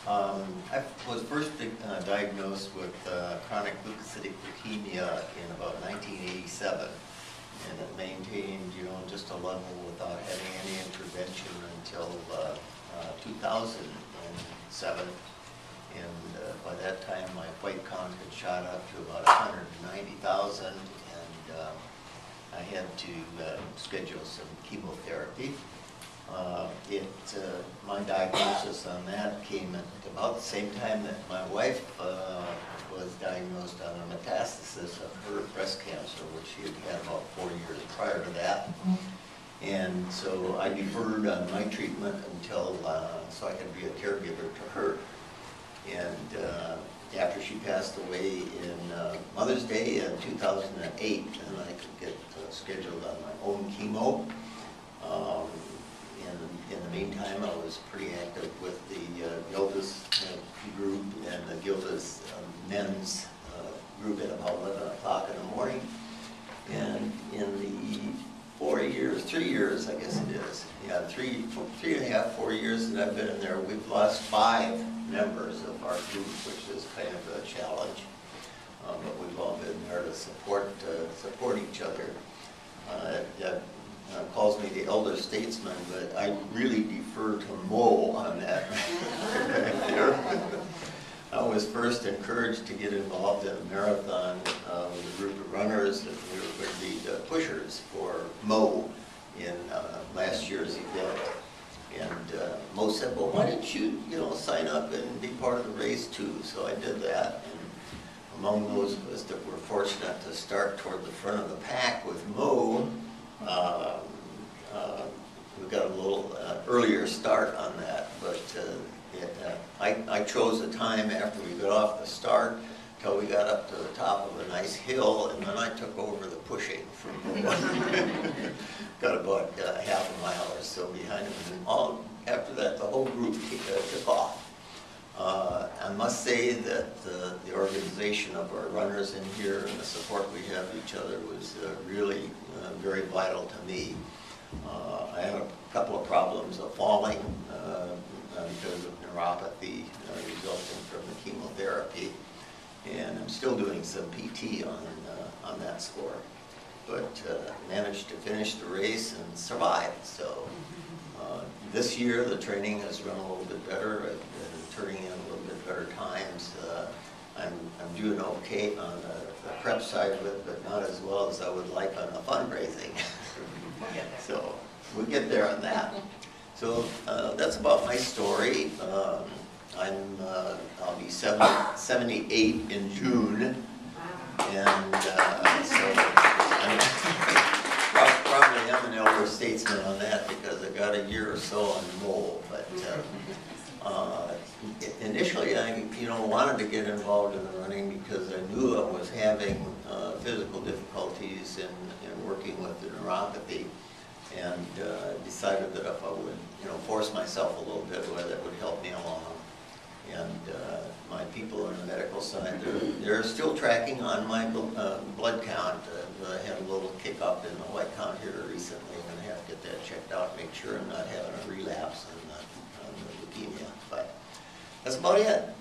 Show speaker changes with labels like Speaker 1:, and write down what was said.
Speaker 1: I was first diagnosed with chronic leukocytic leukemia in about 1987, and it maintained, just a level without having any intervention until 2007. And by that time, my white count had shot up to about 190,000, and I had to schedule some chemotherapy. My diagnosis on that came at about the same time that my wife was diagnosed on a metastasis of her breast cancer, which she had had about 4 years prior to that. And so I deferred on my treatment until, so I could be a caregiver to her. And after she passed away in Mother's Day in 2008, and I could get scheduled on my own chemo. In the meantime, I was pretty active with the Gilda's group and the Gilda's men's group at about 11 o'clock in the morning. And in the 3 years, I guess it is, yeah, three and a half, 4 years that I've been in there, we've lost 5 members of our group, which is kind of a challenge. But we've all been there to support each other. Calls me the elder statesman, but I really defer to Mo on that. I was first encouraged to get involved in a marathon with a group of runners, and we were going to be the pushers for Mo in last year's event. And Mo said, well, why don't you, sign up and be part of the race too? So I did that. And among those of us that were fortunate to start toward the front of the pack with Mo, we got a little earlier start on that, but I chose a time after we got off the start till we got up to the top of a nice hill, and then I took over the pushing from got about half a mile or so behind him, and after that the whole group took off. I must say that the organization of our runners in here and the support we have each other was really very vital to me. I had a couple of problems of falling because of neuropathy resulting from the chemotherapy, and I'm still doing some PT on that score, but managed to finish the race and survive. So this year the training has run a little bit better. I've been turning in a little bit better times. I'm doing okay on the prep side of it, but not as well as I would like on the fundraising. So we'll get there on that. So that's about my story. I'll be 78 in June, and so probably I'm an elder statesman on that because I got a year or so on Mole. But initially, I wanted to get involved in the running because I knew I was having physical difficulties in working with the neuropathy, and decided that if I would, force myself a little bit, that would help me along. And my people on the medical side, they're still tracking on my blood count. I had a little kick up in the white count here recently. I'm going to have to get that checked out, make sure I'm not having a relapse on the leukemia. But that's about it.